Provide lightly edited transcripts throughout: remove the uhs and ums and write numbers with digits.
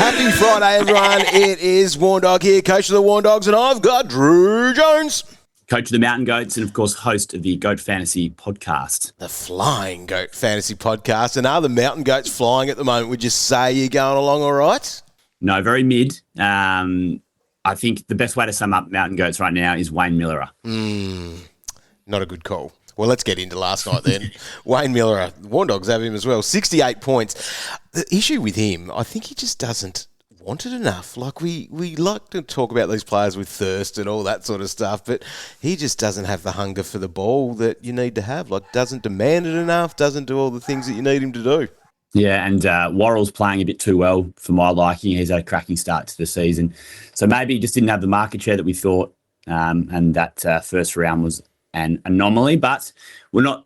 Happy Friday, everyone. It is Dawg here, coach of the Dogs, and I've got Drew Jones. Coach of the Mountain Goats and, of course, host of the Goat Fantasy podcast. The Flying Goat Fantasy podcast. And are the Mountain Goats flying at the moment? Would you say you're going along all right? No, very mid. I think the best way to sum up Mountain Goats right now is Wayne Miller. Not a good call. Well, let's get into last night then. Wayne Miller, Dogs have him as well, 68 points. The issue with him, I think he just doesn't want it enough. Like we like to talk about these players with thirst and all that sort of stuff, but he just doesn't have the hunger for the ball that you need to have. Like doesn't demand it enough, doesn't do all the things that you need him to do. Yeah, and Worrell's playing a bit too well for my liking. He's had a cracking start to the season. So maybe he just didn't have the market share that we thought, and that first round was an anomaly. But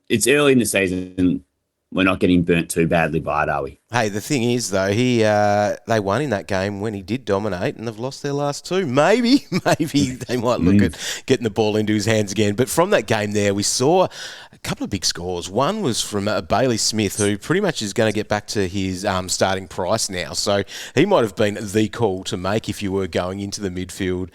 it's early in the season. We're not getting burnt too badly by it, are we? Hey, the thing is, though, they won in that game when he did dominate, and they've lost their last two. Maybe they might look at getting the ball into his hands again. But from that game there, we saw a couple of big scores. One was from Bailey Smith, who pretty much is going to get back to his starting price now. So he might have been the call to make if you were going into the midfield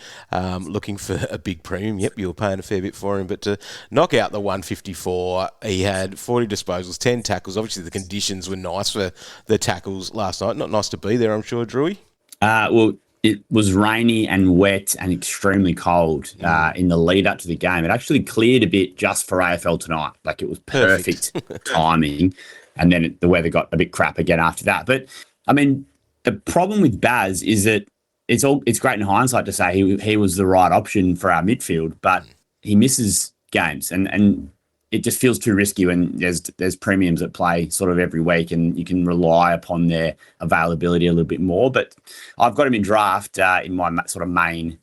looking for a big premium. Yep, you were paying a fair bit for him. But to knock out the 154, he had 40 disposals, 10 tackles. Obviously, the conditions were nice for the tackles last night. Not nice to be there, I'm sure, Drewy. Well, it was rainy and wet and extremely cold in the lead up to the game. It actually cleared a bit just for AFL tonight. Like it was perfect timing. And then the weather got a bit crap again after that. But I mean, the problem with Baz is that it's great in hindsight to say he was the right option for our midfield, but he misses games and it just feels too risky when there's premiums at play sort of every week and you can rely upon their availability a little bit more. But I've got him in draft in my sort of main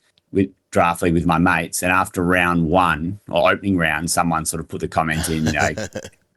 draft league with my mates. And after round one or opening round, someone sort of put the comment in,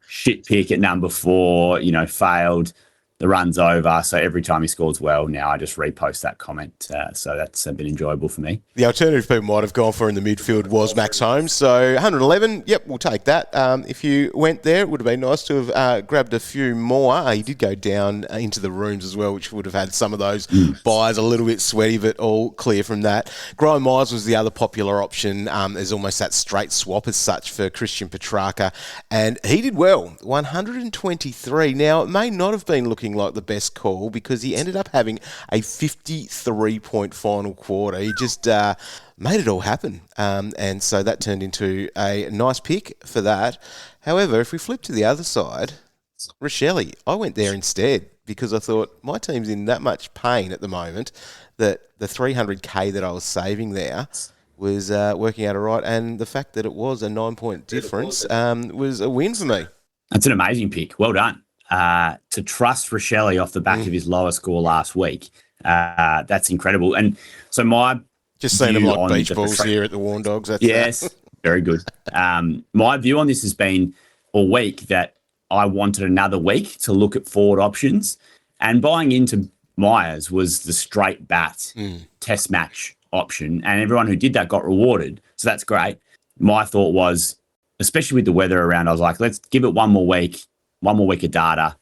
shit pick at number 4, failed. The run's over. So every time he scores well, now I just repost that comment. So that's been enjoyable for me. The alternative people might have gone for in the midfield was Max Holmes. So 111, yep, we'll take that. If you went there, it would have been nice to have grabbed a few more. He did go down into the rooms as well, which would have had some of those buys a little bit sweaty, but all clear from that. Graham Myers was the other popular option. There's almost that straight swap as such for Christian Petrarca. And he did well, 123. Now, it may not have been looking like the best call because he ended up having a 53-point final quarter. He just made it all happen. And so that turned into a nice pick for that. However, if we flip to the other side, Rochelle, I went there instead because I thought my team's in that much pain at the moment that the 300K that I was saving there was working out all right. And the fact that it was a 9-point difference was a win for me. That's an amazing pick. Well done. To trust Rochelle off the back of his lower score last week. That's incredible. And so just seeing them like beach balls here at the Dogs. Yes, very good. My view on this has been all week that I wanted another week to look at forward options, and buying into Myers was the straight bat test match option, and everyone who did that got rewarded. So that's great. My thought was, especially with the weather around, I was like, let's give it one more week of data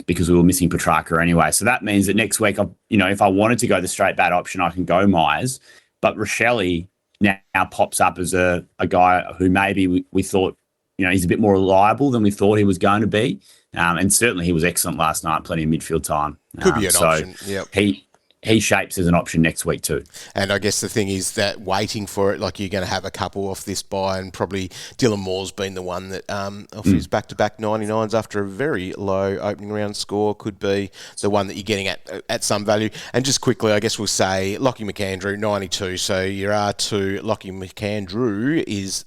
because we were missing Petrarca anyway. So that means that next week, if I wanted to go the straight bat option, I can go Myers. But Rochelle now pops up as a guy who maybe we thought, he's a bit more reliable than we thought he was going to be. And certainly he was excellent last night, plenty of midfield time. Could be an option, yep. He shapes as an option next week too. And I guess the thing is that waiting for it, like you're going to have a couple off this buy, and probably Dylan Moore's been the one that offers back-to-back 99s after a very low opening round score, could be the one that you're getting at some value. And just quickly, I guess we'll say Lockie McAndrew, 92. So your R2 Lockie McAndrew is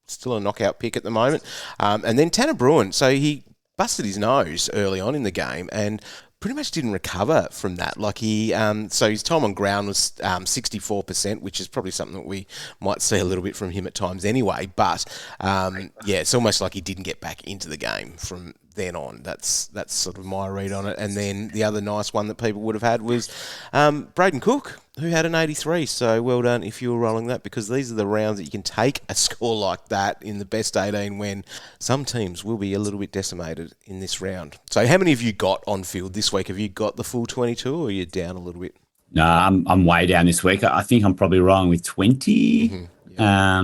still a knockout pick at the moment. And then Tanner Bruin. So he busted his nose early on in the game and pretty much didn't recover from that. Like so his time on ground was 64%, which is probably something that we might see a little bit from him at times anyway. But it's almost like he didn't get back into the game from then on. That's sort of my read on it. And then the other nice one that people would have had was Braden Cook, who had an 83. So well done if you were rolling that, because these are the rounds that you can take a score like that in the best 18 when some teams will be a little bit decimated in this round. So how many have you got on field this week? Have you got the full 22 or are you down a little bit? No, I'm way down this week. I think I'm probably rolling with 20. Mm-hmm. Yeah.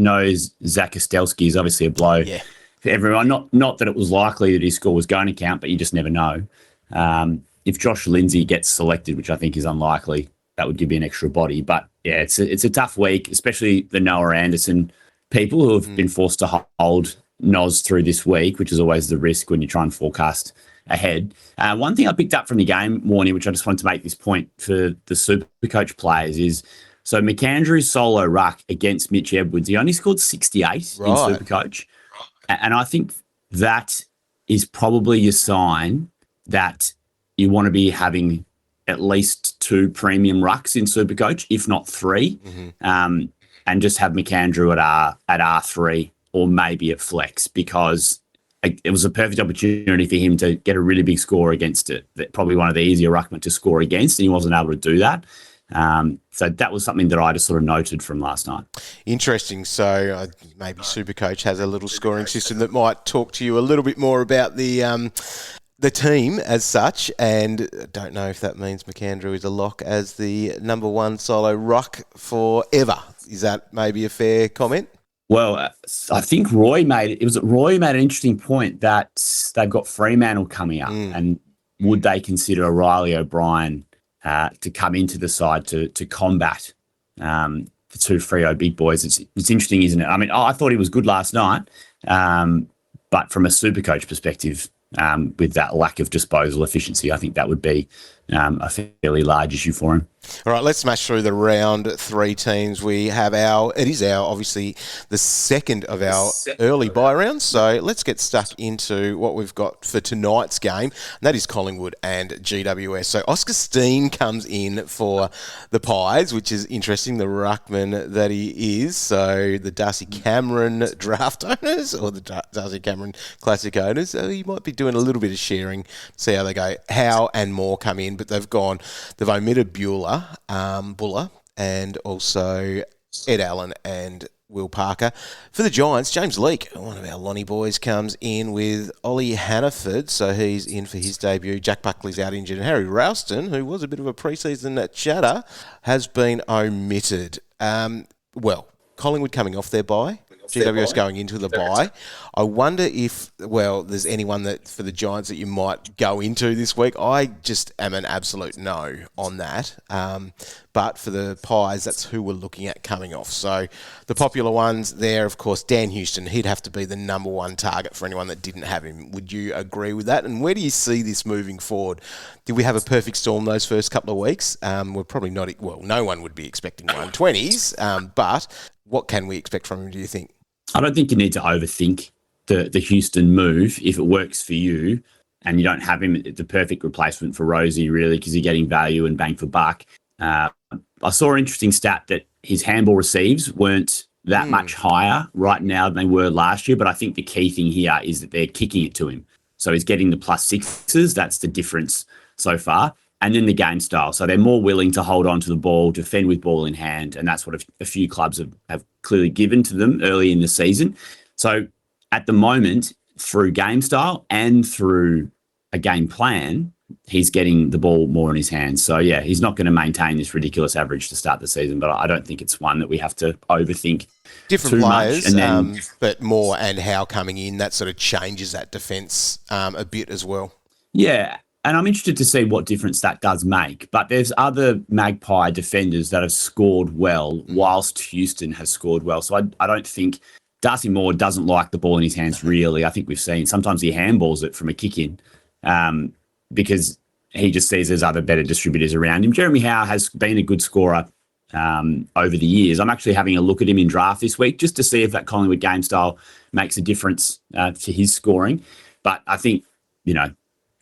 Knows Zach Kostelski is obviously a blow for everyone. Not that it was likely that his score was going to count, but you just never know. If Josh Lindsay gets selected, which I think is unlikely, that would give you an extra body. But yeah, it's a tough week, especially the Noah Anderson people who have been forced to hold Nos through this week, which is always the risk when you try and forecast ahead. One thing I picked up from the game, Warnie, which I just wanted to make this point for the Supercoach players is, so McAndrew's solo ruck against Mitch Edwards, he only scored 68 in Supercoach. And I think that is probably a sign that you want to be having at least 2 premium rucks in Supercoach, if not 3, and just have McAndrew at R3 or maybe at flex, because it was a perfect opportunity for him to get a really big score against it. Probably one of the easier ruckmen to score against, and he wasn't able to do that. So that was something that I just sort of noted from last night. Interesting. So maybe Supercoach has a little scoring system that might talk to you a little bit more about the team as such, and don't know if that means McAndrew is a lock as the number 1 solo ruck forever. Is that maybe a fair comment? Well, I think Roy made an interesting point that they've got Fremantle coming up, and would they consider a Riley O'Brien to come into the side to combat the 2 Freo big boys? It's interesting, isn't it? I mean, I thought he was good last night, but from a Supercoach perspective, with that lack of disposal efficiency, I think that would be a fairly large issue for him. All right, let's smash through the round 3 teams. We have obviously the second of our early bye rounds. So let's get stuck into what we've got for tonight's game, and that is Collingwood and GWS. So Oscar Steen comes in for the Pies, which is interesting, the ruckman that he is. So the Darcy Cameron draft owners or the Darcy Cameron Classic owners, he might be doing a little bit of sharing, see how they go. Howe and Moore come in, but they've omitted Buller, and also Ed Allen and Will Parker. For the Giants, James Leake, one of our Lonnie boys, comes in with Ollie Hannaford, so he's in for his debut. Jack Buckley's out injured, and Harry Ralston, who was a bit of a pre-season chatter, has been omitted. Collingwood coming off their bye. GWS going into the bye. I wonder if, there's anyone that for the Giants that you might go into this week. I just am an absolute no on that. But for the Pies, that's who we're looking at coming off. So the popular ones there, of course, Dan Houston. He'd have to be the number 1 target for anyone that didn't have him. Would you agree with that? And where do you see this moving forward? Did we have a perfect storm those first couple of weeks? We're probably not. No one would be expecting 120s. But what can we expect from him, do you think? I don't think you need to overthink the Houston move if it works for you and you don't have him the perfect replacement for Rosie, really, because you're getting value and bang for buck. I saw an interesting stat that his handball receives weren't that much higher right now than they were last year, but I think the key thing here is that they're kicking it to him. So he's getting the +6s. That's the difference so far. And then the game style. So they're more willing to hold on to the ball, defend with ball in hand, and that's what a few clubs have clearly given to them early in the season. So at the moment, through game style and through a game plan, he's getting the ball more in his hands. So, yeah, he's not going to maintain this ridiculous average to start the season, but I don't think it's one that we have to overthink different too players, much. And then, but more and how coming in, that sort of changes that defence a bit as well. Yeah. And I'm interested to see what difference that does make. But there's other Magpie defenders that have scored well whilst Houston has scored well. So I don't think Darcy Moore doesn't like the ball in his hands, really. I think we've seen sometimes he handballs it from a kick-in because he just sees there's other better distributors around him. Jeremy Howe has been a good scorer over the years. I'm actually having a look at him in draft this week just to see if that Collingwood game style makes a difference to his scoring. But I think,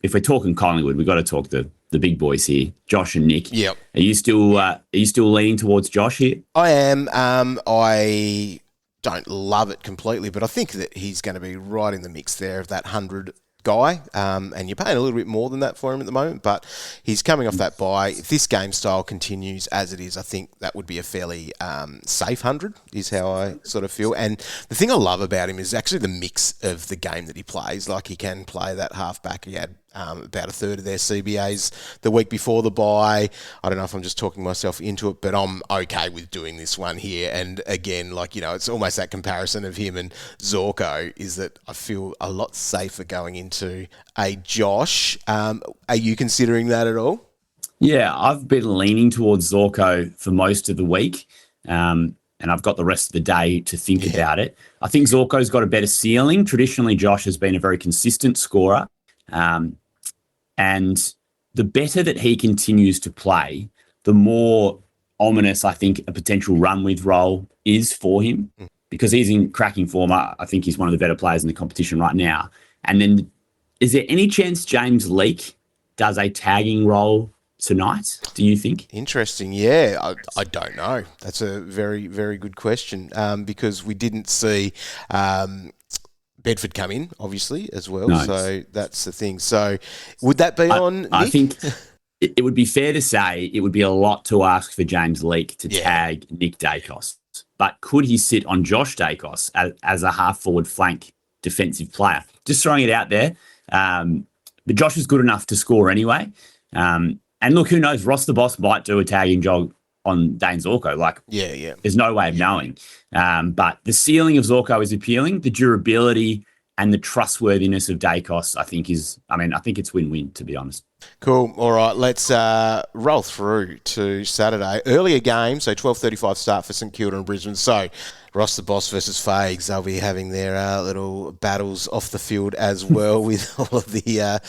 if we're talking Collingwood, we've got to talk the big boys here, Josh and Nick. Yep. Are you still leaning towards Josh here? I am. I don't love it completely, but I think that he's going to be right in the mix there of that 100 guy, and you're paying a little bit more than that for him at the moment, but he's coming off that bye. If this game style continues as it is, I think that would be a fairly safe 100, is how I sort of feel. And the thing I love about him is actually the mix of the game that he plays. Like, he can play that half-back. He had about a third of their CBAs the week before the bye. I don't know if I'm just talking myself into it, but I'm okay with doing this one here. And again, like, you know, it's almost that comparison of him and Zorko, is that I feel a lot safer going into a Josh. Are you considering that at all? Yeah, I've been leaning towards Zorko for most of the week, and I've got the rest of the day to think about it. I think Zorko's got a better ceiling. Traditionally, Josh has been a very consistent scorer. And the better that he continues to play, the more ominous I think a potential run-with role is for him, because he's in cracking form. I think he's one of the better players in the competition right now. And then, is there any chance James Leake does a tagging role tonight, do you think? Interesting. Yeah, I don't know. That's a very, very good question, because we didn't see Bedford come in, obviously, as well. No. So that's the thing. So would that be on Nick? I think it would be fair to say it would be a lot to ask for James Leake to tag Nick Dacos. But could he sit on Josh Dacos as a half-forward flank defensive player? Just throwing it out there. But Josh is good enough to score anyway. And look, who knows? Ross the Boss might do a tagging job on Dane Zorko. Like, there's no way of knowing. But the ceiling of Zorko is appealing. The durability and the trustworthiness of Dacos, I think it's win-win, to be honest. Cool. All right, let's roll through to Saturday. Earlier game, so 12:35 start for St Kilda and Brisbane. So Ross the Boss versus Fags. They'll be having their little battles off the field as well with all of the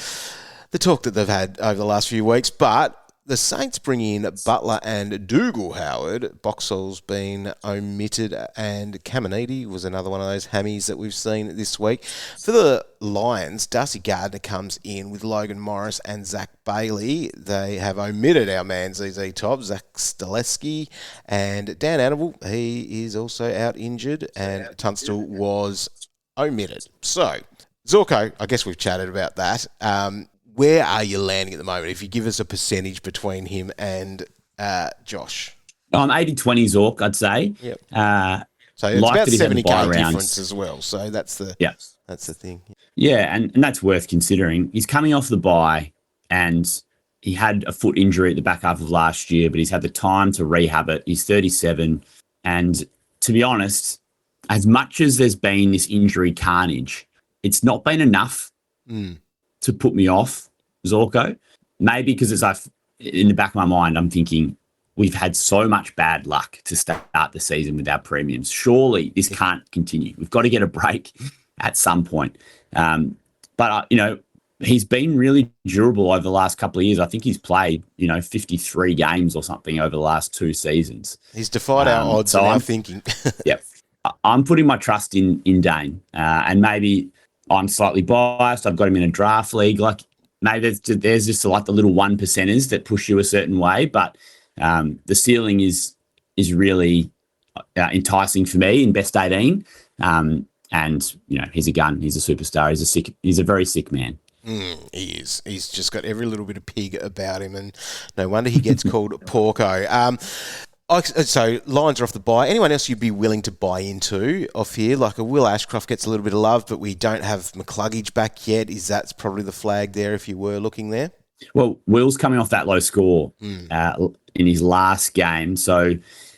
talk that they've had over the last few weeks. But the Saints bring in Butler and Dougal Howard. Boxall's been omitted, and Caminiti was another one of those hammies that we've seen this week. For the Lions, Darcy Gardner comes in with Logan Morris and Zach Bailey. They have omitted our man ZZ Top, Zach Stileski, and Dan Annable. He is also out injured, and Tunstall was omitted. So, Zorko, I guess we've chatted about that. Where are you landing at the moment? If you give us a percentage between him and Josh. I'm 80-20 Zork, I'd say. Yep. So it's about 70k difference as well. So that's the thing. Yeah, and that's worth considering. He's coming off the bye, and he had a foot injury at the back half of last year, but he's had the time to rehab it. He's 37. And to be honest, as much as there's been this injury carnage, it's not been enough to put me off Zorko. Maybe because it's like in the back of my mind, I'm thinking we've had so much bad luck to start the season with our premiums. Surely this can't continue. We've got to get a break at some point. But he's been really durable over the last couple of years. I think he's played, 53 games or something over the last 2 seasons. He's defied our odds and our thinking. Yeah. I'm putting my trust in Dane. And maybe I'm slightly biased. I've got him in a draft league. Like, maybe there's just like the little 1%ers that push you a certain way, but the ceiling is really enticing for me in best 18. And he's a gun. He's a superstar. He's a very sick man. He is. He's just got every little bit of pig about him, and no wonder he gets called Porco. So Lions are off the bye. Anyone else you'd be willing to buy into off here? Like a Will Ashcroft gets a little bit of love, but we don't have McCluggage back yet. That's probably the flag there if you were looking there? Well, Will's coming off that low score in his last game, so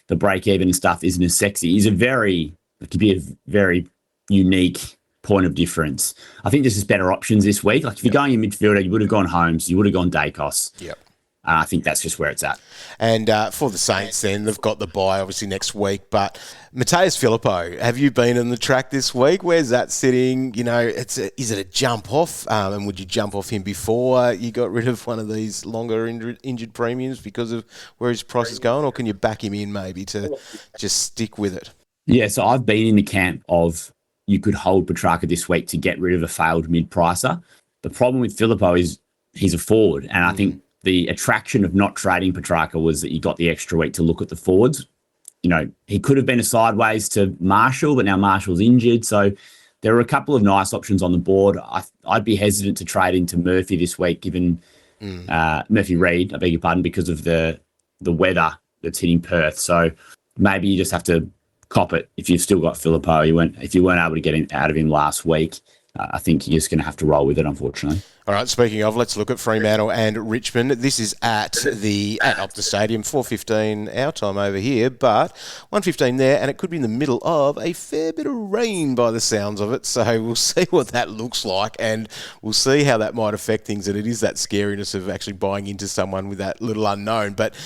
the break-even and stuff isn't as sexy. It could be a very unique point of difference. I think there's just better options this week. Like if you're going in midfielder, you would have gone Holmes, you would have gone Dacos. Yep. I think that's just where it's at. And for the Saints then, they've got the bye obviously next week, but Mateus Filippo, have you been on the track this week? Where's that sitting? Is it a jump off? And would you jump off him before you got rid of one of these longer injured premiums because of where his price is going? Or can you back him in maybe to just stick with it? Yeah, so I've been in the camp of you could hold Petrarca this week to get rid of a failed mid-pricer. The problem with Filippo is he's a forward, and I think the attraction of not trading Petrarca was that you got the extra week to look at the forwards. He could have been a sideways to Marshall, but now Marshall's injured. So there are a couple of nice options on the board. I'd be hesitant to trade into Murphy this week, given Murphy Reid, I beg your pardon, because of the weather that's hitting Perth. So maybe you just have to cop it if you've still got Filippo. If you weren't able to get out of him last week, I think you're just going to have to roll with it, unfortunately. All right, speaking of, let's look at Fremantle and Richmond. This is at Optus Stadium, 4:15 our time over here, but 1:15 there, and it could be in the middle of a fair bit of rain by the sounds of it, so we'll see what that looks like, and we'll see how that might affect things, and it is that scariness of actually buying into someone with that little unknown. But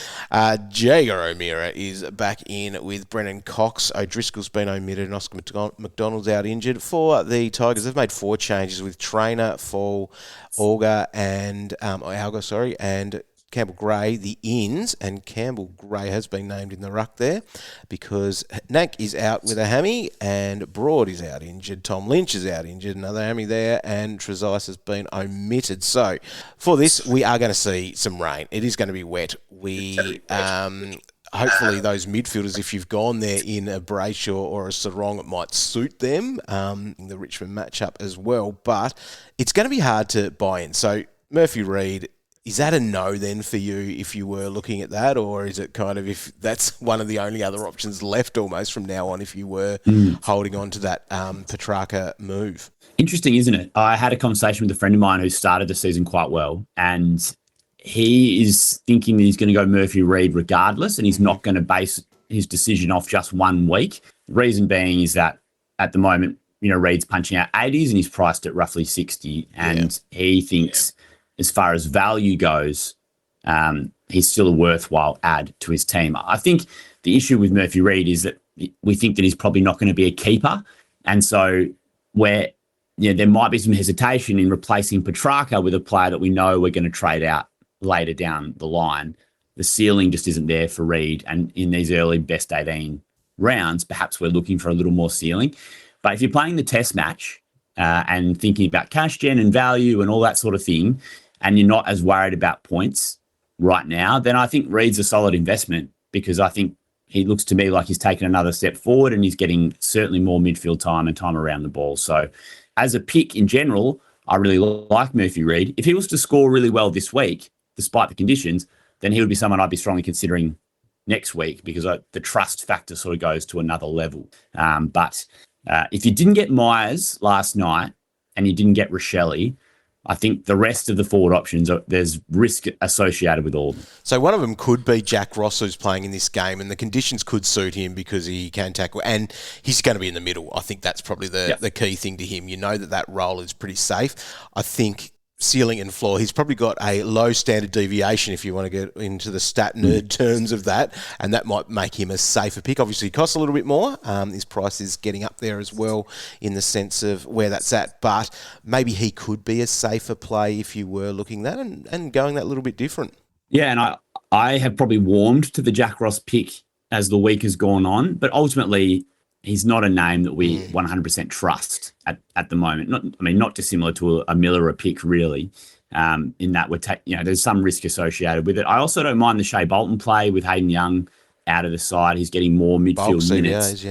Jaeger O'Meara is back in with Brennan Cox. O'Driscoll's been omitted, and Oscar McDonald's out injured. For the Tigers, they've made 4 changes with Trainer, Fall, Alga and and Campbell Gray, the ins, and Campbell Gray has been named in the ruck there because Nank is out with a hammy and Broad is out injured. Tom Lynch is out injured, another hammy there, and Trezise has been omitted. So for this, we are going to see some rain. It is going to be wet. Hopefully those midfielders, if you've gone there in a Brayshaw or a Sarong, it might suit them in the Richmond matchup as well. But it's going to be hard to buy in. So Murphy Reid, is that a no then for you if you were looking at that? Or is it kind of if that's one of the only other options left almost from now on if you were holding on to that Petrarca move? Interesting, isn't it? I had a conversation with a friend of mine who started the season quite well, and he is thinking that he's going to go Murphy Reid regardless, and he's not going to base his decision off just 1 week. The reason being is that at the moment, Reid's punching out 80s and he's priced at roughly 60, and he thinks as far as value goes, he's still a worthwhile add to his team. I think the issue with Murphy Reid is that we think that he's probably not going to be a keeper, and so there might be some hesitation in replacing Petrarca with a player that we know we're going to trade out later down the line. The ceiling just isn't there for Reid, and in these early best 18 rounds, perhaps we're looking for a little more ceiling. But if you're playing the test match and thinking about cash gen and value and all that sort of thing, and you're not as worried about points right now, then I think Reid's a solid investment, because I think he looks to me like he's taken another step forward and he's getting certainly more midfield time and time around the ball. So as a pick in general, I really like Murphy Reid. If he was to score really well this week, despite the conditions, then he would be someone I'd be strongly considering next week, because the trust factor sort of goes to another level. But if you didn't get Myers last night and you didn't get Rochelle, I think the rest of the forward options, there's risk associated with all of them. So one of them could be Jack Ross, who's playing in this game, and the conditions could suit him because he can tackle, and he's going to be in the middle. I think that's probably the key thing to him. That role is pretty safe. I think ceiling and floor, he's probably got a low standard deviation if you want to get into the stat nerd terms of that, and that might make him a safer pick. Obviously, he costs a little bit more. His price is getting up there as well in the sense of where that's at, but maybe he could be a safer play if you were looking at that and going that little bit different. Yeah, and I have probably warmed to the Jack Ross pick as the week has gone on, but ultimately he's not a name that we 100% trust at the moment. Not dissimilar to a Miller a pick, really, in that there's some risk associated with it. I also don't mind the Shea Bolton play with Hayden Young out of the side. He's getting more midfield minutes.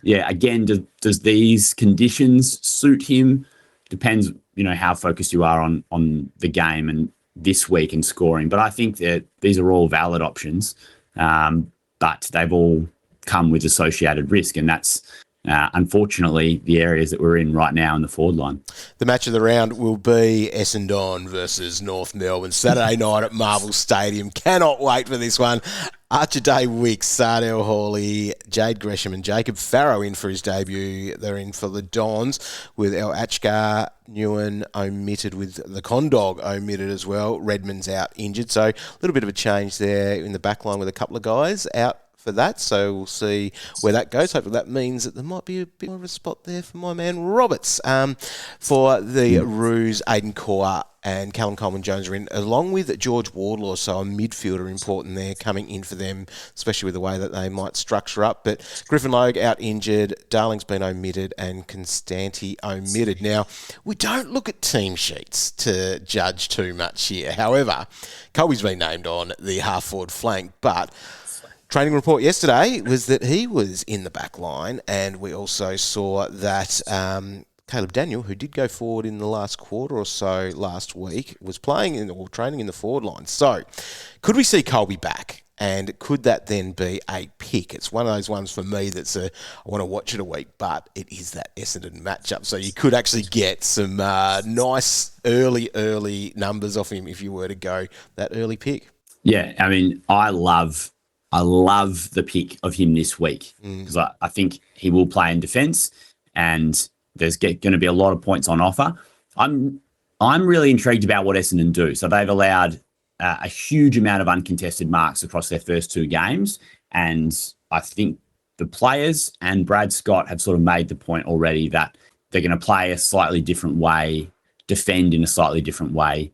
Again, does these conditions suit him? Depends, how focused you are on the game and this week and scoring. But I think that these are all valid options, but they've all come with associated risk, and that's unfortunately the areas that we're in right now in the forward line. The match of the round will be Essendon versus North Melbourne, Saturday night at Marvel Stadium. Cannot wait for this one. Archer Day Wicks, Sardell Hawley, Jade Gresham and Jacob Farrow in for his debut. They're in for the Dons, with El Achkar, Newen omitted, with the Condog omitted as well. Redmond's out injured, so a little bit of a change there in the back line with a couple of guys out for that, so we'll see where that goes. Hopefully that means that there might be a bit more of a spot there for my man Roberts. For the Roos, Aidan Corr and Callum Coleman-Jones are in, along with George Wardlaw, so a midfielder important there coming in for them, especially with the way that they might structure up. But Griffin Logue out injured, Darling's been omitted, and Constanti omitted. Now, we don't look at team sheets to judge too much here. However, Colby's been named on the half-forward flank, but training report yesterday was that he was in the back line, and we also saw that Caleb Daniel, who did go forward in the last quarter or so last week, was playing or training in the forward line. So could we see Colby back? And could that then be a pick? It's one of those ones for me that's I want to watch it a week, but it is that Essendon matchup. So you could actually get some nice early numbers off him if you were to go that early pick. Yeah, I mean, I love the pick of him this week because I think he will play in defence and there's going to be a lot of points on offer. I'm really intrigued about what Essendon do. So they've allowed a huge amount of uncontested marks across their first 2 games. And I think the players and Brad Scott have sort of made the point already that they're going to play a slightly different way, defend in a slightly different way,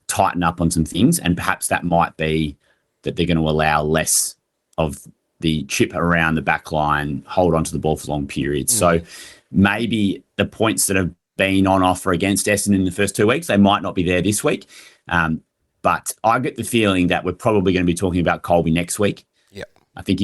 tighten up on some things. And perhaps that might be that they're going to allow less of the chip around the back line, hold onto the ball for long periods. So maybe the points that have been on offer against Essendon in the first 2 weeks, they might not be there this week. But I get the feeling that we're probably going to be talking about Colby next week. Yeah, I think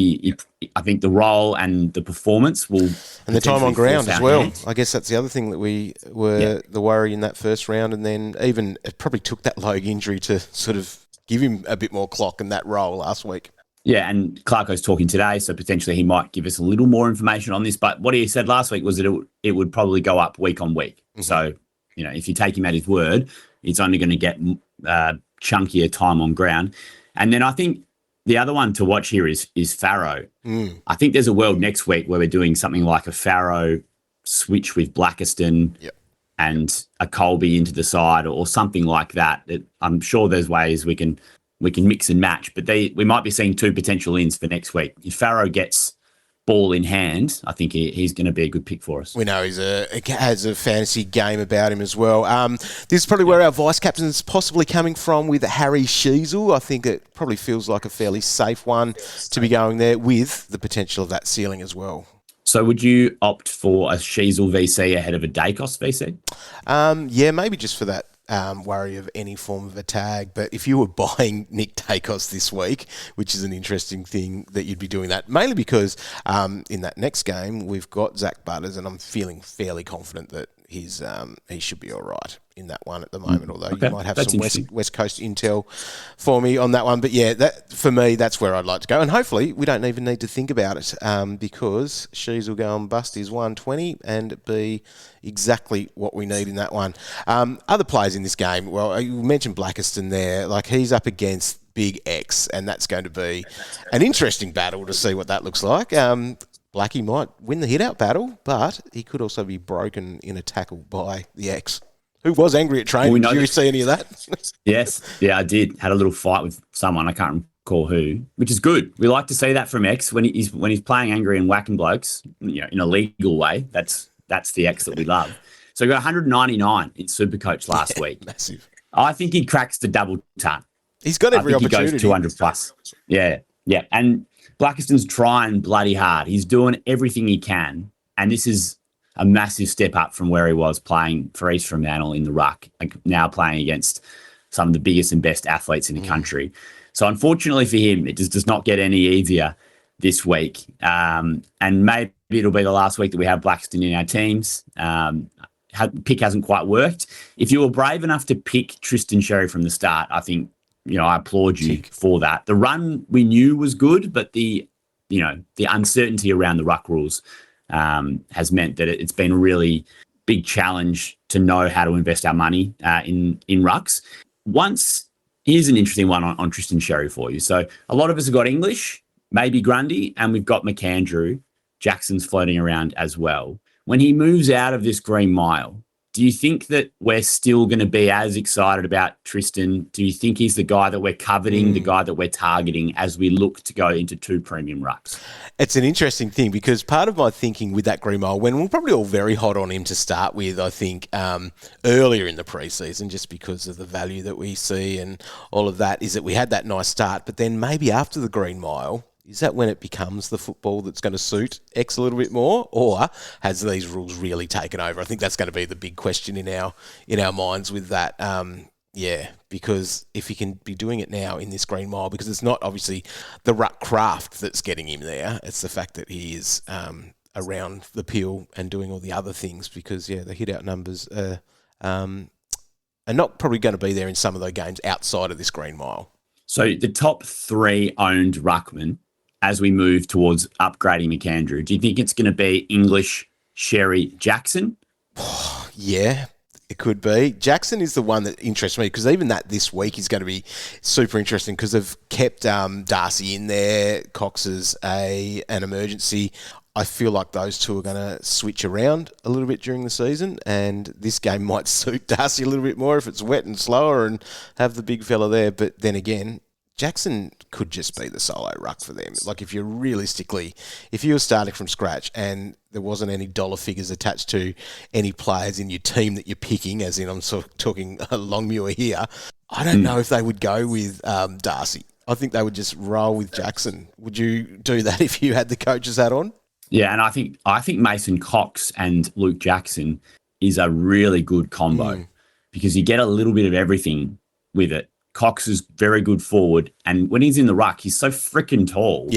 I think the role and the performance will, and the time on ground as well. Hands. I guess that's the other thing that we were the worry in that first round, and then even it probably took that Logue injury to sort of give him a bit more clock in that role last week. Yeah, and Clarko's talking today, so potentially he might give us a little more information on this. But what he said last week was that it would probably go up week on week. Mm-hmm. So, if you take him at his word, it's only going to get chunkier time on ground. And then I think the other one to watch here is Farrow. I think there's a world next week where we're doing something like a Farrow switch with Blackiston and a Colby into the side or something like that. I'm sure there's ways we can mix and match, but we might be seeing 2 potential ins for next week. If Farrow gets ball in hand, I think he's going to be a good pick for us. We know he has a fantasy game about him as well. This is probably where our vice captain's possibly coming from with Harry Sheasel. I think it probably feels like a fairly safe one to be going there with the potential of that ceiling as well. So would you opt for a Sheasel VC ahead of a Dacos VC? Yeah, maybe just for that worry of any form of a tag. But if you were buying Nick Dacos this week, which is an interesting thing that you'd be doing that, mainly because in that next game, we've got Zach Butters, and I'm feeling fairly confident that he should be all right in that one at the moment, although you might have some West Coast intel for me on that one. But yeah, that for me, that's where I'd like to go. And hopefully we don't even need to think about it because Shees will go and bust his 120 and be exactly what we need in that one. Other players in this game, well, you mentioned Blackiston there. Like, he's up against Big X, and that's going to be an interesting battle to see what that looks like. Blackie might win the hit-out battle, but he could also be broken in a tackle by the X, who was angry at training. Did you see any of that? Yes. Yeah, I did. Had a little fight with someone. I can't recall who, which is good. We like to see that from X when he's playing angry and whacking blokes, in a legal way. That's the X that we love. So he got 199 in Supercoach last week. Massive. I think he cracks the double ton. He's got every opportunity. He goes 200 plus. Yeah. And Blackiston's trying bloody hard. He's doing everything he can. And this is a massive step up from where he was playing for East Fremantle in the ruck, like now playing against some of the biggest and best athletes in the country. So unfortunately for him, it just does not get any easier this week. And maybe it'll be the last week that we have Blackiston in our teams. Pick hasn't quite worked. If you were brave enough to pick Tristan Sherry from the start, I think, I applaud you for that. The run we knew was good, but the uncertainty around the ruck rules has meant that it's been a really big challenge to know how to invest our money in rucks. Here's an interesting one on Tristan Sherry for you. So a lot of us have got English, maybe Grundy, and we've got McAndrew. Jackson's floating around as well. When he moves out of this green mile, do you think that we're still going to be as excited about Tristan? Do you think he's the guy that we're coveting, the guy that we're targeting as we look to go into 2 premium rucks? It's an interesting thing because part of my thinking with that green mile, when we're probably all very hot on him to start with, I think earlier in the preseason, just because of the value that we see and all of that, is that we had that nice start. But then maybe after the green mile, is that when it becomes the football that's going to suit X a little bit more, or has these rules really taken over? I think that's going to be the big question in our minds with that Yeah, because if he can be doing it now in this Green Mile, because it's not obviously the ruck craft that's getting him there, it's the fact that he is around the peel and doing all the other things. Because the hit out numbers are not probably going to be there in some of those games outside of this Green Mile. So the top 3 owned ruckman as we move towards upgrading McAndrew, do you think it's going to be English, Sherry, Jackson? Yeah, it could be. Jackson is the one that interests me because even that this week is going to be super interesting because they've kept Darcy in there. Cox is an emergency. I feel like those two are going to switch around a little bit during the season, and this game might suit Darcy a little bit more if it's wet and slower and have the big fella there. But then again, Jackson could just be the solo ruck for them. Like if you were starting from scratch and there wasn't any dollar figures attached to any players in your team that you're picking, as in I'm sort of talking Longmuir here, I don't know if they would go with Darcy. I think they would just roll with Jackson. Would you do that if you had the coach's hat on? Yeah, and I think Mason Cox and Luke Jackson is a really good combo because you get a little bit of everything with it. Cox is very good forward, and when he's in the ruck, he's so freaking tall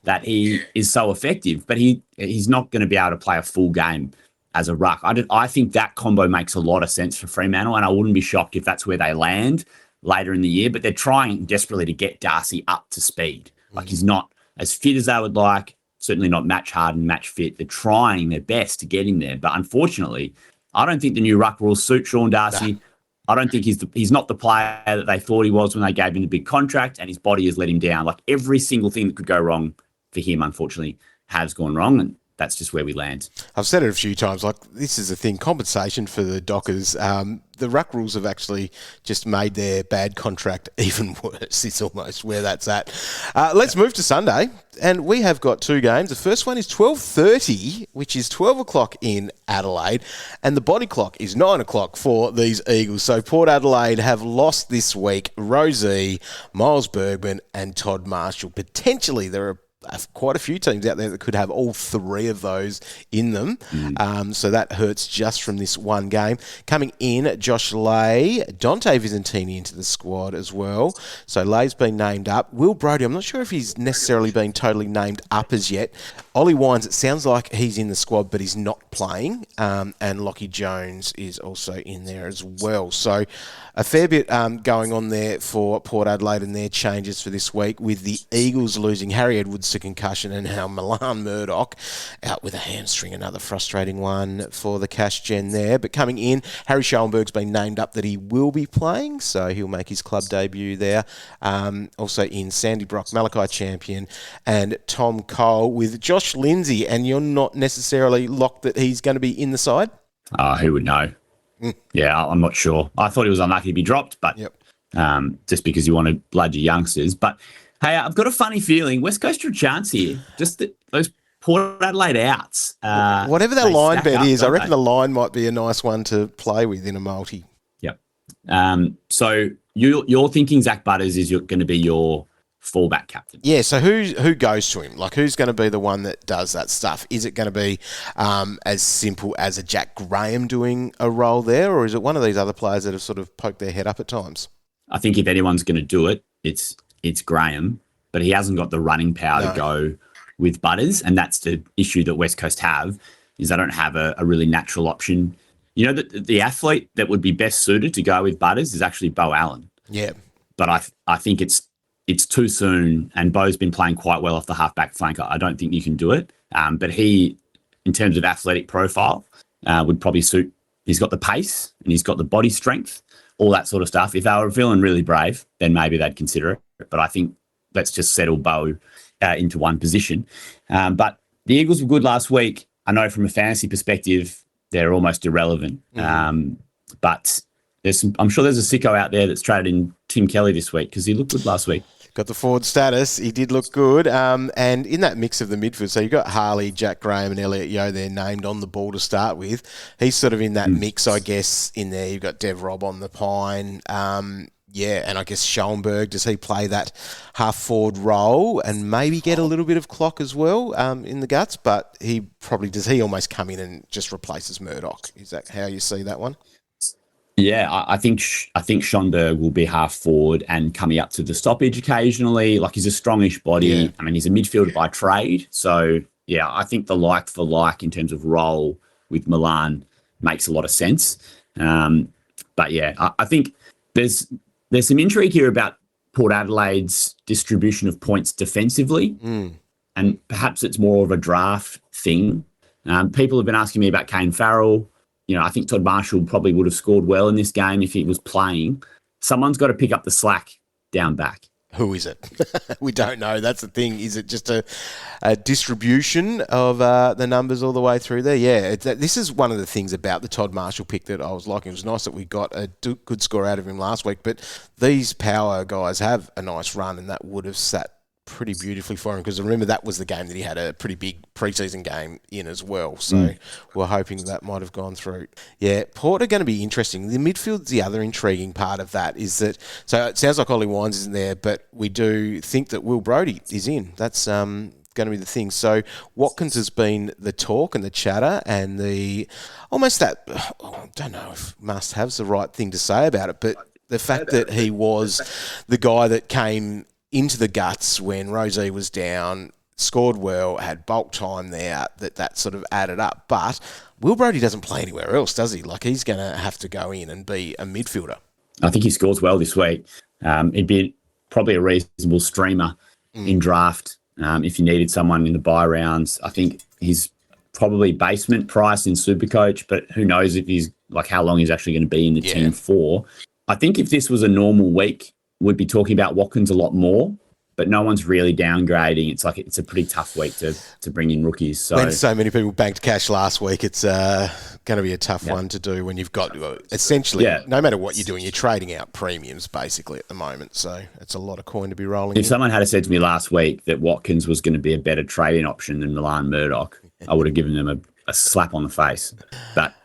that he is so effective, but he's not going to be able to play a full game as a ruck. I think that combo makes a lot of sense for Fremantle, and I wouldn't be shocked if that's where they land later in the year, but they're trying desperately to get Darcy up to speed. Like he's not as fit as they would like, certainly not match hard and match fit. They're trying their best to get him there, but unfortunately, I don't think the new ruck rules suit Sean Darcy. Nah. I don't think he's not the player that they thought he was when they gave him the big contract, and his body has let him down. Like every single thing that could go wrong for him, unfortunately, has gone wrong, and that's just where we land. I've said it a few times, like this is the thing, compensation for the Dockers. The ruck rules have actually just made their bad contract even worse. It's almost where that's at. Let's move to Sunday, and we have got 2 games. The first one is 12:30, which is 12 o'clock in Adelaide, and the body clock is 9 o'clock for these Eagles. So Port Adelaide have lost this week Rosie, Miles Bergman and Todd Marshall. Potentially there are quite a few teams out there that could have all 3 of those in them. So that hurts just from this one game. Coming in, Josh Lay, Dante Visentini into the squad as well. So Lay's been named up. Will Brodie, I'm not sure if he's necessarily been totally named up as yet. Ollie Wines, it sounds like he's in the squad, but he's not playing. And Lockie Jones is also in there as well. So a fair bit going on there for Port Adelaide and their changes for this week, with the Eagles losing Harry Edwards to concussion and now Milan Murdoch out with a hamstring, another frustrating one for the cash gen there. But coming in, Harry Schoenberg's been named up that he will be playing, so he'll make his club debut there. Also in Sandy Brock, Malachi Champion and Tom Cole with Josh Lindsay, and you're not necessarily locked that he's going to be in the side? Who would know? Yeah, I'm not sure. I thought he was unlucky to be dropped, but just because you want to blood your youngsters. But, hey, I've got a funny feeling West Coast are a chance here. Just those Port Adelaide outs. Whatever that line bet is, I reckon the line might be a nice one to play with in a multi. Yep. So you're thinking Zach Butters is going to be your fullback captain. Yeah, so who goes to him? Like, who's going to be the one that does that stuff? Is it going to be as simple as a Jack Graham doing a role there, or is it one of these other players that have sort of poked their head up at times? I think if anyone's going to do it, it's Graham, but he hasn't got the running power to go with Butters, and that's the issue that West Coast have, is they don't have a really natural option. You know, the athlete that would be best suited to go with Butters is actually Bo Allen. Yeah. But I think it's too soon, and Bo's been playing quite well off the halfback flank. I don't think you can do it. But he, in terms of athletic profile, would probably suit. He's got the pace and he's got the body strength, all that sort of stuff. If they were feeling really brave, then maybe they'd consider it. But I think let's just settle Bo into one position. But the Eagles were good last week. I know from a fantasy perspective, they're almost irrelevant. But I'm sure there's a sicko out there that's traded in Tim Kelly this week because he looked good last week. Got the forward status. He did look good. And in that mix of the midfield, so you've got Harley, Jack Graham and Elliot Yeo there named on the ball to start with. He's sort of in that mix, I guess, in there. You've got Dev Robb on the pine. And I guess Schoenberg, does he play that half-forward role and maybe get a little bit of clock as well in the guts? But does he almost come in and just replaces Murdoch? Is that how you see that one? Yeah, I think Schonberg will be half forward and coming up to the stoppage occasionally. Like he's a strongish body. Yeah. I mean, he's a midfielder by trade. So yeah, I think the like for like in terms of role with Milan makes a lot of sense. But yeah, I think there's some intrigue here about Port Adelaide's distribution of points defensively, and perhaps it's more of a draft thing. People have been asking me about Kane Farrell. I think Todd Marshall probably would have scored well in this game if he was playing. Someone's got to pick up the slack down back. Who is it? We don't know. That's the thing. Is it just a distribution of the numbers all the way through there? Yeah, this is one of the things about the Todd Marshall pick that I was liking. It was nice that we got a good score out of him last week, but these power guys have a nice run, and that would have sat pretty beautifully for him, because remember that was the game that he had a pretty big preseason game in as well, so we're hoping that might have gone through. Yeah, Port are going to be interesting. The midfield's the other intriguing part of that, is that, so it sounds like Ollie Wines isn't there, but we do think that Will Brodie is in. That's going to be the thing. So Watkins has been the talk and the chatter and the almost that, I don't know if must-have's the right thing to say about it, but the fact that he was the guy that came into the guts when Rosie was down, scored well, had bulk time there, that sort of added up. But Will Brodie doesn't play anywhere else, does he? Like, he's going to have to go in and be a midfielder. I think he scores well this week. It'd be probably a reasonable streamer in draft if you needed someone in the buy rounds. I think he's probably basement price in Supercoach, but who knows if he's like how long he's actually going to be in the team for. I think if this was a normal week, we'd be talking about Watkins a lot more, but no one's really downgrading. It's a pretty tough week to bring in rookies. So when so many people banked cash last week, it's going to be a tough one to do when you've got essentially, no matter what you're doing, you're trading out premiums basically at the moment. So it's a lot of coin to be rolling. If someone had said to me last week that Watkins was going to be a better trading option than Milan Murdoch, I would have given them a slap on the face. But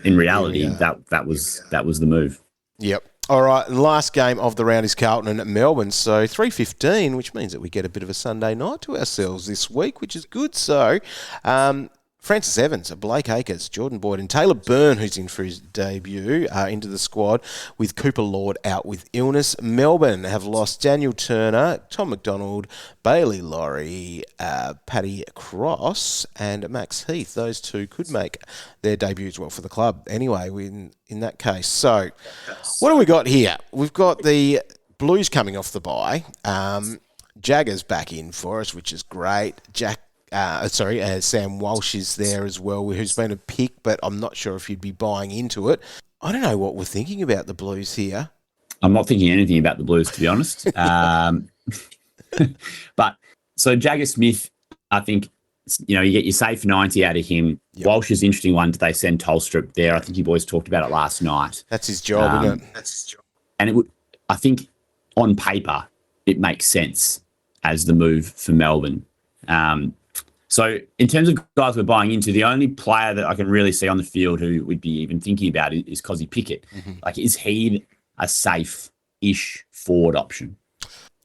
in reality, that was the move. Yep. All right, and last game of the round is Carlton and Melbourne. So 3:15, which means that we get a bit of a Sunday night to ourselves this week, which is good. So Francis Evans, Blake Acres, Jordan Boyd and Taylor Byrne, who's in for his debut, into the squad, with Cooper Lord out with illness. Melbourne have lost Daniel Turner, Tom McDonald, Bailey Laurie, Paddy Cross and Max Heath. Those two could make their debuts for the club anyway in that case. So what do we got here? We've got the Blues coming off the bye. Jagger's back in for us, which is great. Sam Walsh is there as well, who's been a pick, but I'm not sure if you'd be buying into it. I don't know what we're thinking about the Blues here. I'm not thinking anything about the Blues, to be honest. But so Jagger Smith, I think, you get your safe 90 out of him. Yep. Walsh is an interesting one. Do they send Tolstrup there? I think you boys talked about it last night. That's his job, isn't it? That's his job. And I think on paper, it makes sense as the move for Melbourne. So in terms of guys we're buying into, the only player that I can really see on the field who we'd be even thinking about is Cozzy Pickett. Mm-hmm. Like, is he a safe-ish forward option?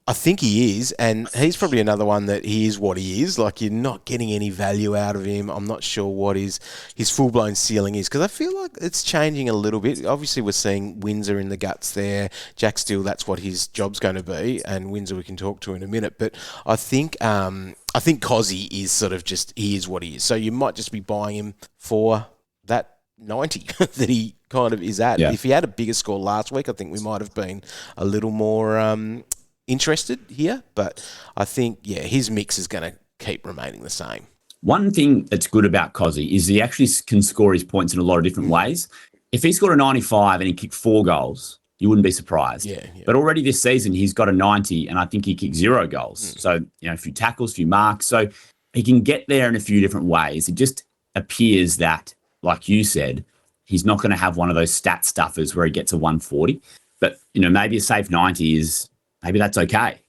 I think he is, and he's probably another one that he is what he is. Like, you're not getting any value out of him. I'm not sure what his full-blown ceiling is, because I feel like it's changing a little bit. Obviously, we're seeing Windsor in the guts there. Jack Steele, that's what his job's going to be, and Windsor we can talk to in a minute. But I think Cozzy is sort of just, he is what he is. So you might just be buying him for that 90 that he kind of is at. Yeah. If he had a bigger score last week, I think we might have been a little more interested here, but I think, his mix is going to keep remaining the same. One thing that's good about Cozzy is he actually can score his points in a lot of different ways. If he scored a 95 and he kicked 4 goals, you wouldn't be surprised. Yeah. But already this season, he's got a 90 and I think he kicked 0 goals. So, a few tackles, a few marks. So he can get there in a few different ways. It just appears that, like you said, he's not going to have one of those stat stuffers where he gets a 140. But, maybe a safe 90 is... maybe that's okay.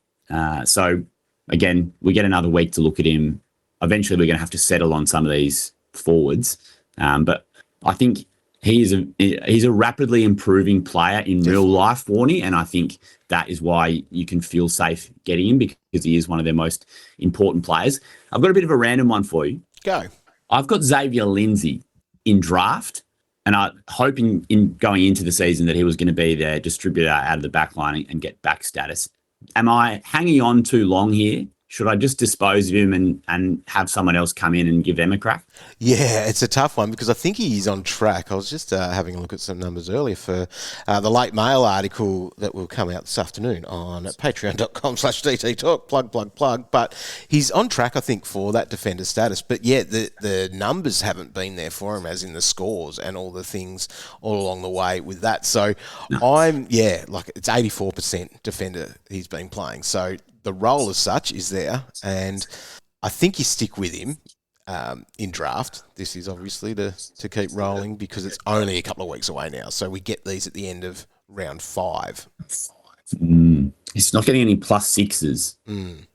So, again, we get another week to look at him. Eventually, we're going to have to settle on some of these forwards. But I think he's a rapidly improving player in real life, Warnie, and I think that is why you can feel safe getting him, because he is one of their most important players. I've got a bit of a random one for you. Go. I've got Xavier Lindsay in draft. And I hoping in going into the season that he was going to be their distributor out of the back line and get back status. Am I hanging on too long here? Should I just dispose of him and have someone else come in and give them a crack? Yeah, it's a tough one because I think he's on track. I was just having a look at some numbers earlier for the late mail article that will come out this afternoon on patreon.com/DT Talk, plug. But he's on track, I think, for that defender status. But yeah, the numbers haven't been there for him, as in the scores and all the things all along the way with that. So it's 84% defender he's been playing. So the role as such is there, and I think you stick with him in draft. This is obviously to keep rolling because it's only a couple of weeks away now. So we get these at the end of round 5. He's not getting any +6s,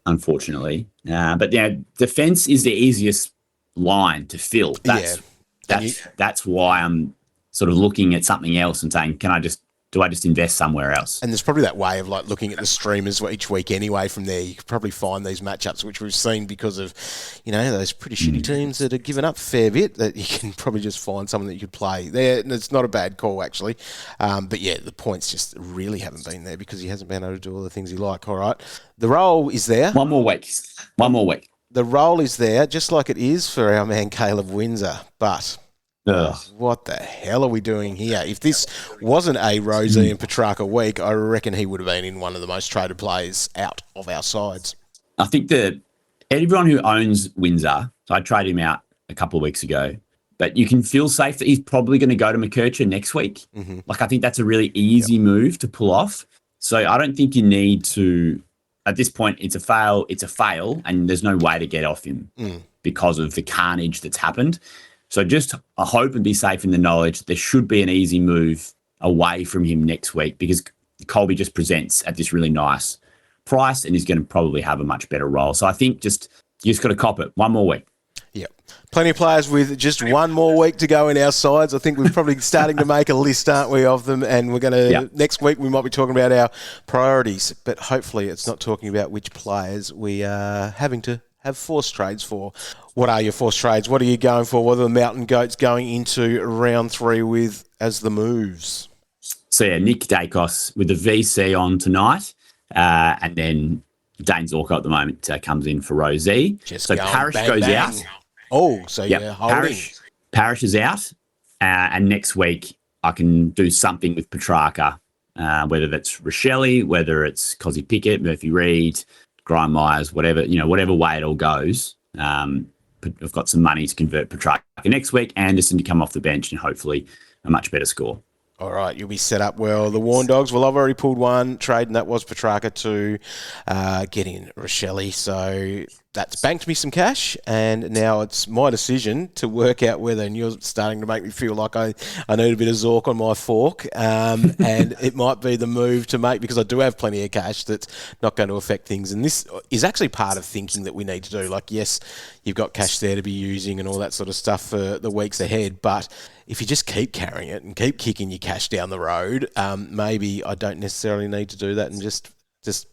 unfortunately. But defense is the easiest line to fill. That's why I'm sort of looking at something else and saying, do I just invest somewhere else? And there's probably that way of like looking at the streamers each week anyway. From there, you could probably find these matchups, which we've seen because of, those pretty shitty teams that have given up a fair bit, that you can probably just find someone that you could play there. And it's not a bad call, actually. But yeah, the points just really haven't been there because he hasn't been able to do all the things he like. All right. The role is there. One more week. The role is there, just like it is for our man Caleb Windsor. But what the hell are we doing here? If this wasn't a Rosie and Petrarca week, I reckon he would have been in one of the most traded players out of our sides. I think that everyone who owns Windsor, so I traded him out a couple of weeks ago, but you can feel safe that he's probably going to go to McKercher next week. Mm-hmm. Like, I think that's a really easy move to pull off. So I don't think you need to, at this point, it's a fail, and there's no way to get off him because of the carnage that's happened. So just I hope and be safe in the knowledge that there should be an easy move away from him next week because Colby just presents at this really nice price and he's going to probably have a much better role. So I think you just got to cop it. One more week. Yep. Plenty of players with just one more week to go in our sides. I think we're probably starting to make a list, aren't we, of them? And we're going to, next week, we might be talking about our priorities, but hopefully it's not talking about which players we are having to have forced trades for. What are your forced trades? What are you going for? What are the Mountain Goats going into round 3 with as the moves? So, Nick Dacos with the VC on tonight. And then Dane Zorko at the moment comes in for Rosie. So Parrish goes out. Oh, so yeah, holding. Parrish is out. And next week I can do something with Petrarca, whether that's Rochelle, whether it's Cozzy Pickett, Murphy Reid, Grime Myers, whatever way it all goes. I've got some money to convert Petrarca next week, Anderson to come off the bench, and hopefully a much better score. All right, you'll be set up well. The Warn Dogs, well, I've already pulled one trade, and that was Petrarca to get in Rochelle. So that's banked me some cash, and now it's my decision to work out whether, and you're starting to make me feel like I need a bit of Zork on my fork, and it might be the move to make because I do have plenty of cash that's not going to affect things. And this is actually part of thinking that we need to do. Like, yes, you've got cash there to be using and all that sort of stuff for the weeks ahead, but if you just keep carrying it and keep kicking your cash down the road, maybe I don't necessarily need to do that and just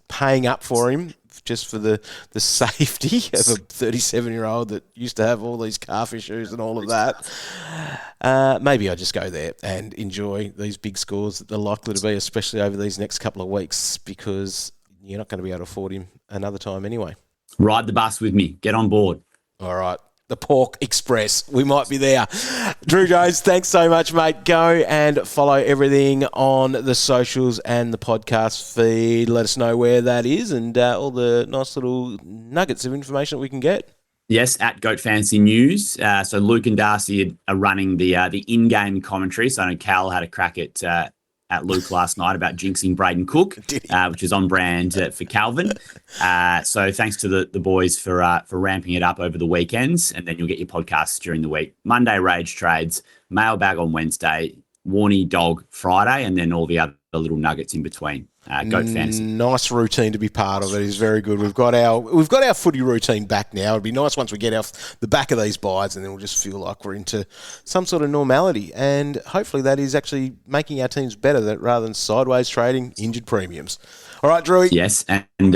paying up for him just for the safety of a 37-year-old that used to have all these calf issues and all of that. Maybe I just go there and enjoy these big scores that they're likely to be, especially over these next couple of weeks, because you're not going to be able to afford him another time anyway. Ride the bus with me. Get on board. All right. The Pork Express. We might be there. Drew Jones, thanks so much, mate. Go and follow everything on the socials and the podcast feed. Let us know where that is and all the nice little nuggets of information that we can get. Yes, at Goat Fantasy News. So Luke and Darcy are running the in-game commentary. So I know Cal had a crack at Luke last night about jinxing Braden Cook, which is on brand for Calvin. So thanks to the boys for ramping it up over the weekends, and then you'll get your podcasts during the week. Monday, Rage Trades, Mailbag on Wednesday, Warnie Dawg Friday, and then all the other little nuggets in between. Goat Fantasy. Nice routine to be part of. It is very good. We've got our footy routine back now. It'd be nice once we get off the back of these buys, and then we'll just feel like we're into some sort of normality. And hopefully that is actually making our teams better rather than sideways trading injured premiums. All right, Drew. Yes, and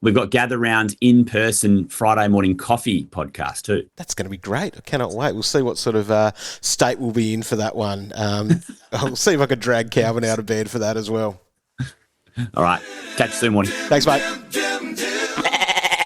we've got Gather Round in-person Friday morning coffee podcast too. That's going to be great. I cannot wait. We'll see what sort of state we'll be in for that one. I'll see if I can drag Calvin out of bed for that as well. All right. Catch you soon, Warnie. Thanks, mate.